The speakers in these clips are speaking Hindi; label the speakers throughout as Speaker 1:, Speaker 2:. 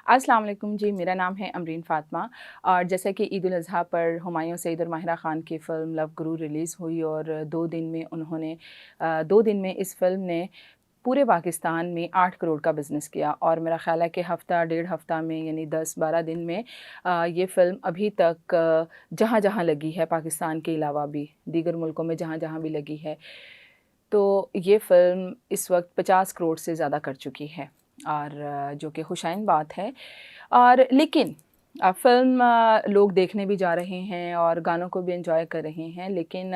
Speaker 1: अस्सलाम वालेकुम जी, मेरा नाम है अमरीन फ़ातिमा। और जैसा कि ईद उल अज़हा पर हुमायूं सईद और माहिरा ख़ान की फ़िल्म लव गुरू रिलीज़ हुई और 2 दिन में उन्होंने 2 दिन में इस फ़िल्म ने पूरे पाकिस्तान में 8 करोड़ का बिज़नेस किया। और मेरा ख़्याल है कि हफ़्ता डेढ़ हफ़्ता में यानी 10-12 दिन में ये फ़िल्म अभी तक जहाँ-जहाँ लगी है, पाकिस्तान के अलावा भी दीगर मुल्कों में जहाँ-जहाँ भी लगी है, तो ये फ़िल्म इस वक्त 50 करोड़ से ज़्यादा कर चुकी है। और जो कि खुशाइन बात है। और लेकिन फ़िल्म लोग देखने भी जा रहे हैं और गानों को भी एंजॉय कर रहे हैं, लेकिन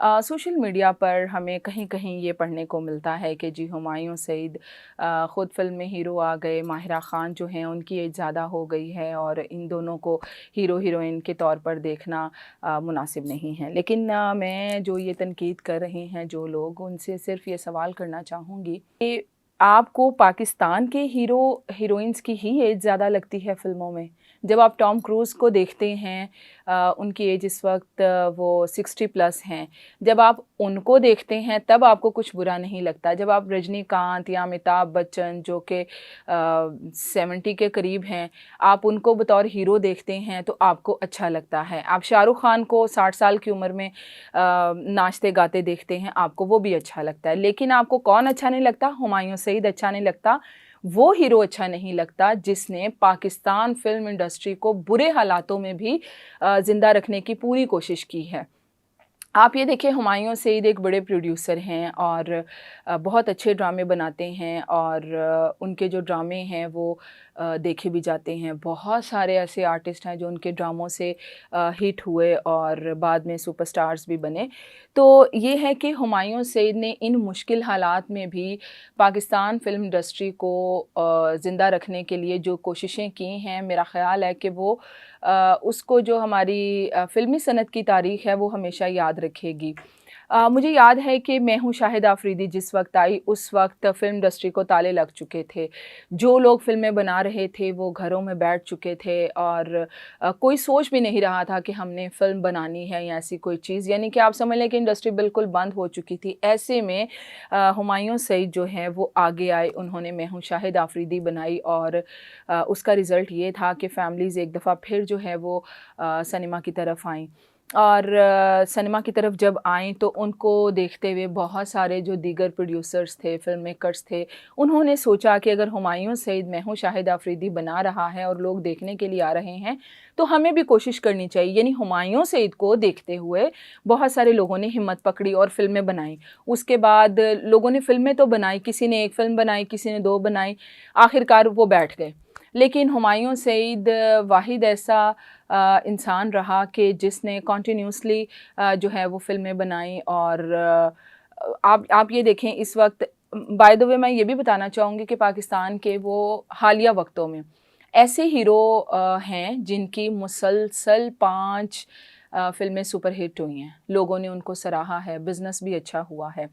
Speaker 1: सोशल मीडिया पर हमें कहीं-कहीं ये पढ़ने को मिलता है कि जी हुमायूं सईद ख़ुद फ़िल्म में हीरो आ गए, माहिरा ख़ान जो हैं उनकी एज ज़्यादा हो गई है और इन दोनों को हीरो हीरोइन के तौर पर देखना मुनासिब नहीं है। लेकिन मैं जो ये तनकीद कर रहे हैं जो लोग, उनसे सिर्फ़ ये सवाल करना चाहूँगी कि आपको पाकिस्तान के हीरो हीरोइंस की ही एज ज़्यादा लगती है फ़िल्मों में? जब आप टॉम क्रूज़ को देखते हैं, उनकी एज इस वक्त वो 60 प्लस हैं। जब आप उनको देखते हैं तब आपको कुछ बुरा नहीं लगता। जब आप रजनीकांत या अमिताभ बच्चन जो कि 70 के करीब हैं, आप उनको बतौर हीरो देखते हैं तो आपको अच्छा लगता है। आप शाहरुख खान को 60 साल की उम्र में नाचते गाते देखते हैं, आपको वो भी अच्छा लगता है। लेकिन आपको कौन अच्छा नहीं लगता? हुमायूं सईद अच्छा नहीं लगता। वो हीरो अच्छा नहीं लगता जिसने पाकिस्तान फ़िल्म इंडस्ट्री को बुरे हालातों में भी ज़िंदा रखने की पूरी कोशिश की है। आप ये देखिए, हुमायूं सईद एक बड़े प्रोड्यूसर हैं और बहुत अच्छे ड्रामे बनाते हैं और उनके जो ड्रामे हैं वो देखे भी जाते हैं। बहुत सारे ऐसे आर्टिस्ट हैं जो उनके ड्रामों से हिट हुए और बाद में सुपरस्टार्स भी बने। तो ये है कि हुमायूं सईद ने इन मुश्किल हालात में भी पाकिस्तान फ़िल्म इंडस्ट्री को ज़िंदा रखने के लिए जो कोशिशें की हैं, मेरा ख़्याल है कि वो उसको जो हमारी फ़िल्मी सनत की तारीख़ है वो हमेशा याद रखेगी। मुझे याद है कि मैं हूँ शाहिद आफरीदी जिस वक्त आई, उस वक्त फ़िल्म इंडस्ट्री को ताले लग चुके थे। जो लोग फ़िल्में बना रहे थे वो घरों में बैठ चुके थे और कोई सोच भी नहीं रहा था कि हमने फ़िल्म बनानी है या ऐसी कोई चीज़, यानी कि आप समझ लें कि इंडस्ट्री बिल्कुल बंद हो चुकी थी। ऐसे में हुमायूं सईद जो हैं वो आगे आए, उन्होंने मैं हूँ शाहिद आफरीदी बनाई और उसका रिज़ल्ट ये था कि फ़ैमिलीज़ एक दफ़ा फिर जो है वो सिनेमा की तरफ आईं। और सिनेमा की तरफ जब आईं तो उनको देखते हुए बहुत सारे जो दीगर प्रोड्यूसर्स थे, फ़िल्म मेकर्स थे, उन्होंने सोचा कि अगर हुमायूं सईद मैं हूँ शाहिद आफरीदी बना रहा है और लोग देखने के लिए आ रहे हैं, तो हमें भी कोशिश करनी चाहिए। यानी हुमायूं सईद को देखते हुए बहुत सारे लोगों ने हिम्मत पकड़ी और फ़िल्में बनाई। उसके बाद लोगों ने फ़िल्में तो बनाई, किसी ने 1 फ़िल्म बनाई, किसी ने 2 बनाई, आखिरकार वो बैठ गए। लेकिन हुमायूं सईद वाहिद ऐसा इंसान रहा कि जिसने कॉन्टिन्यूसली जो है वो फ़िल्में बनाई। और आप ये देखें, इस वक्त बाय द वे मैं ये भी बताना चाहूँगी कि पाकिस्तान के वो हालिया वक्तों में ऐसे हीरो हैं जिनकी मुसलसल 5 फ़िल्में सुपर हिट हुई हैं। लोगों ने उनको सराहा है, बिज़नेस भी अच्छा हुआ है।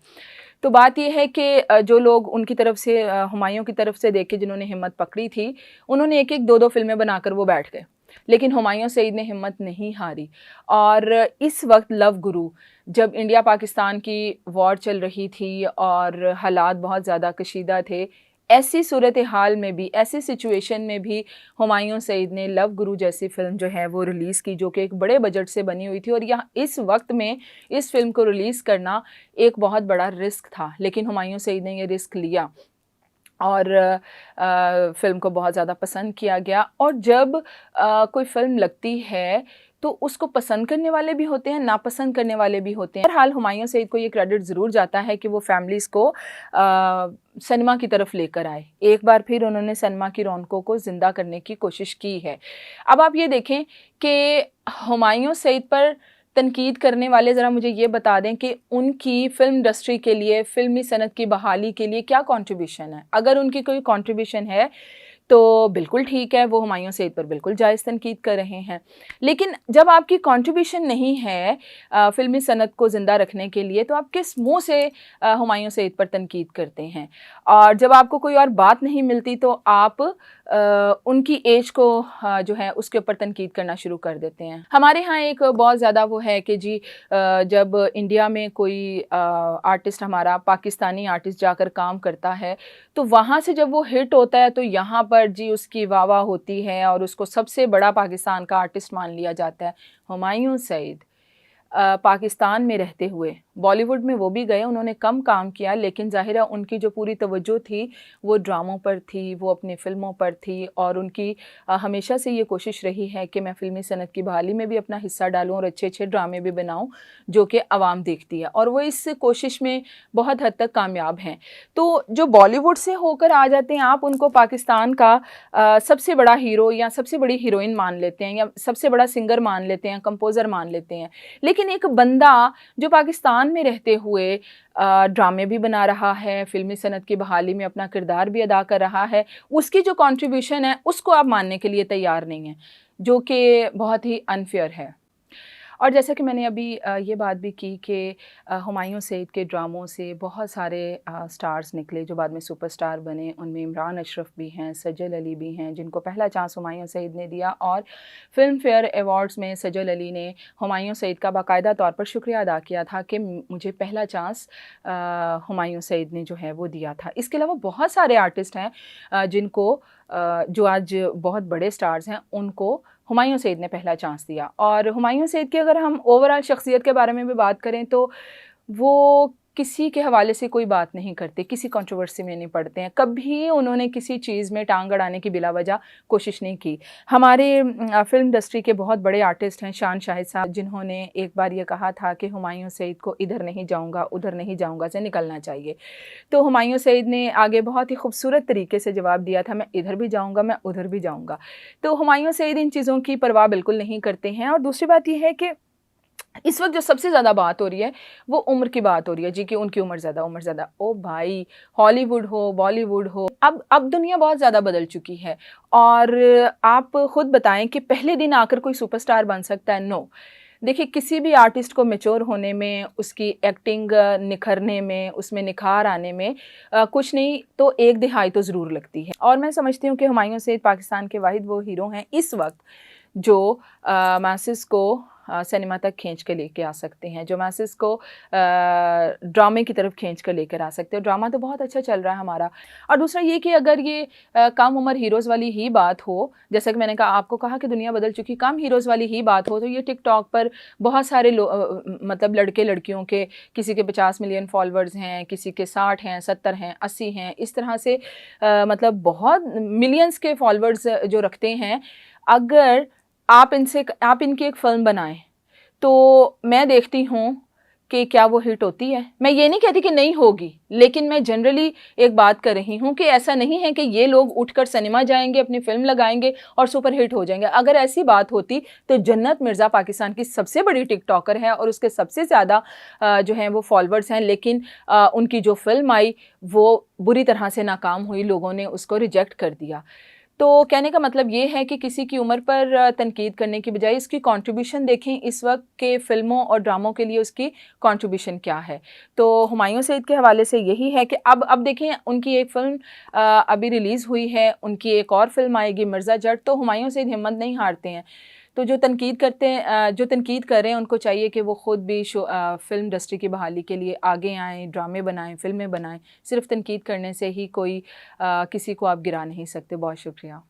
Speaker 1: तो बात ये है कि जो लोग उनकी तरफ से हुमायूं की तरफ से देखे, जिन्होंने हिम्मत पकड़ी थी, उन्होंने 1-1, 2-2 फ़िल्में बनाकर वो बैठ गए। लेकिन हुमायूं सईद ने हिम्मत नहीं हारी। और इस वक्त लव गुरु, जब इंडिया पाकिस्तान की वॉर चल रही थी और हालात बहुत ज़्यादा कशीदा थे, ऐसी सूरत हाल में भी, ऐसी सिचुएशन में भी हुमायूं सईद ने लव गुरु जैसी फ़िल्म जो है वो रिलीज़ की, जो कि एक बड़े बजट से बनी हुई थी। और यहाँ इस वक्त में इस फ़िल्म को रिलीज़ करना एक बहुत बड़ा रिस्क था, लेकिन हुमायूं सईद ने ये रिस्क लिया और फ़िल्म को बहुत ज़्यादा पसंद किया गया। और जब कोई फ़िल्म लगती है तो उसको पसंद करने वाले भी होते हैं, नापसंद करने वाले भी होते हैं। बहरहाल हुमायूं सईद को ये क्रेडिट ज़रूर जाता है कि वो फैमिलीज़ को सिनेमा की तरफ लेकर आए। एक बार फिर उन्होंने सिनेमा की रौनकों को ज़िंदा करने की कोशिश की है। अब आप ये देखें कि हुमायूं सईद पर तनकीद करने वाले ज़रा मुझे ये बता दें कि उनकी फ़िल्म इंडस्ट्री के लिए, फ़िल्मी सनत की बहाली के लिए क्या कंट्रीब्यूशन है? अगर उनकी कोई कंट्रीब्यूशन है तो बिल्कुल ठीक है, वो हुमायूं सईद पर बिल्कुल जायज़ तनकीद कर रहे हैं। लेकिन जब आपकी कंट्रीब्यूशन नहीं है फ़िल्मी सनत को ज़िंदा रखने के लिए, तो आप किस मुँह से हुमायूं सईद पर तनकीद करते हैं? और जब आपको कोई और बात नहीं मिलती तो आप उनकी एज को जो है उसके ऊपर तनकीद करना शुरू कर देते हैं। हमारे यहाँ एक बहुत ज़्यादा वो है कि जी जब इंडिया में कोई आर्टिस्ट, हमारा पाकिस्तानी आर्टिस्ट जाकर काम करता है, तो वहाँ से जब वो हिट होता है तो यहाँ पर पर जी उसकी वाह-वाह होती है और उसको सबसे बड़ा पाकिस्तान का आर्टिस्ट मान लिया जाता है। हुमायूं सईद पाकिस्तान में रहते हुए बॉलीवुड में वो भी गए, उन्होंने कम काम किया, लेकिन ज़ाहिर है उनकी जो पूरी तवज्जो थी वो ड्रामों पर थी, वो अपनी फ़िल्मों पर थी और उनकी हमेशा से ये कोशिश रही है कि मैं फ़िल्मी सनत की बहाली में भी अपना हिस्सा डालूँ और अच्छे-अच्छे ड्रामे भी बनाऊँ जो कि आवाम देखती है, और वो इस कोशिश में बहुत हद तक कामयाब हैं। तो जो बॉलीवुड से होकर आ जाते हैं, आप उनको पाकिस्तान का सबसे बड़ा हीरो या सबसे बड़ी हीरोइन मान लेते हैं या सबसे बड़ा सिंगर मान लेते हैं, कंपोज़र मान लेते हैं। लेकिन एक बंदा जो पाकिस्तान में रहते हुए ड्रामे भी बना रहा है, फ़िल्मी सनत की बहाली में अपना किरदार भी अदा कर रहा है, उसकी जो कंट्रीब्यूशन है उसको आप मानने के लिए तैयार नहीं हैं, जो कि बहुत ही अनफ़ेयर है। और जैसा कि मैंने अभी ये बात भी की कि हुमायूं सईद के ड्रामों से बहुत सारे स्टार्स निकले जो बाद में सुपरस्टार बने। उनमें इमरान अशरफ भी हैं, सजल अली भी हैं, जिनको पहला चांस हुमायूं सईद ने दिया और फ़िल्म फेयर अवार्ड्स में सजल अली ने हुमायूं सईद का बाकायदा तौर पर शुक्रिया अदा किया था कि मुझे पहला चांस हुमायूं सईद ने जो है वो दिया था। इसके अलावा बहुत सारे आर्टिस्ट हैं जिनको जो आज बहुत बड़े स्टार्स हैं उनको हुमायूं सईद ने पहला चांस दिया। और हुमायूं सईद की अगर हम ओवरऑल शख्सियत के बारे में भी बात करें तो वो किसी के हवाले से कोई बात नहीं करते, किसी कंट्रोवर्सी में नहीं पड़ते हैं, कभी उन्होंने किसी चीज़ में टांग अड़ाने की बिला वजह कोशिश नहीं की। हमारे फ़िल्म इंडस्ट्री के बहुत बड़े आर्टिस्ट हैं शान शाहिद साहब, जिन्होंने एक बार ये कहा था कि हुमायूं सईद को इधर नहीं जाऊँगा उधर नहीं जाऊँगा से निकलना चाहिए। तो हुमायूं सईद ने आगे बहुत ही खूबसूरत तरीके से जवाब दिया था, मैं इधर भी जाऊँगा, मैं उधर भी जाऊँगा। तो हुमायूं सईद इन चीज़ों की परवाह बिल्कुल नहीं करते हैं। और दूसरी बात ये है कि इस वक्त जो सबसे ज़्यादा बात हो रही है वो उम्र की बात हो रही है जी, कि उनकी उम्र ज़्यादा। ओ भाई, हॉलीवुड हो बॉलीवुड हो, अब दुनिया बहुत ज़्यादा बदल चुकी है। और आप खुद बताएं कि पहले दिन आकर कोई सुपरस्टार बन सकता है? नो। देखिए, किसी भी आर्टिस्ट को मैच्योर होने में, उसकी एक्टिंग निखरने में, उसमें निखार आने में कुछ नहीं तो एक दिहाई तो ज़रूर लगती है। और मैं समझती हूँ कि हुमायूं सईद पाकिस्तान के वाहिद वो हीरो हैं इस वक्त जो मैसेस को सिनेमा तक खींच के लेके आ सकते हैं, जो मैसेस को ड्रामे की तरफ खींच कर लेकर आ सकते हैं। ड्रामा तो बहुत अच्छा चल रहा है हमारा। और दूसरा ये कि अगर ये कम उम्र हीरोज़ वाली ही बात हो, जैसा कि मैंने आपको कहा कि दुनिया बदल चुकी, कम हीरोज़ वाली ही बात हो, तो ये टिकटॉक पर बहुत सारे मतलब लड़के लड़कियों के, किसी के 50 मिलियन फॉलोअर्स हैं, किसी के 60 हैं, 70 हैं, 80 हैं, इस तरह से मतलब बहुत मिलियंस के फॉलोअर्स जो रखते हैं। अगर आप इनकी एक फ़िल्म बनाएं तो मैं देखती हूँ कि क्या वो हिट होती है। मैं ये नहीं कहती कि नहीं होगी, लेकिन मैं जनरली एक बात कर रही हूँ कि ऐसा नहीं है कि ये लोग उठकर सिनेमा जाएंगे, अपनी फ़िल्म लगाएंगे और सुपर हिट हो जाएंगे। अगर ऐसी बात होती तो जन्नत मिर्ज़ा पाकिस्तान की सबसे बड़ी टिकटॉकर है और उसके सबसे ज़्यादा जो हैं वो फॉलोअर्स हैं, लेकिन उनकी जो फ़िल्म आई वो बुरी तरह से नाकाम हुई, लोगों ने उसको रिजेक्ट कर दिया। तो कहने का मतलब ये है कि किसी की उम्र पर तनकीद करने की बजाय इसकी कंट्रीब्यूशन देखें, इस वक्त के फ़िल्मों और ड्रामों के लिए उसकी कंट्रीब्यूशन क्या है। तो हुमायूं सईद के हवाले से यही है कि अब देखें, उनकी एक फ़िल्म अभी रिलीज़ हुई है, उनकी एक और फ़िल्म आएगी मिर्ज़ा जट, तो हुमायूं सईद हिम्मत नहीं हारते हैं। तो जो तनकीद करते हैं, जो तनकीद कर रहे हैं, उनको चाहिए कि वो ख़ुद भी फ़िल्म इंडस्ट्री की बहाली के लिए आगे आएँ, ड्रामे बनाएँ, फ़िल्में बनाएँ। सिर्फ़ तनकीद करने से ही कोई किसी को आप गिरा नहीं सकते। बहुत शुक्रिया।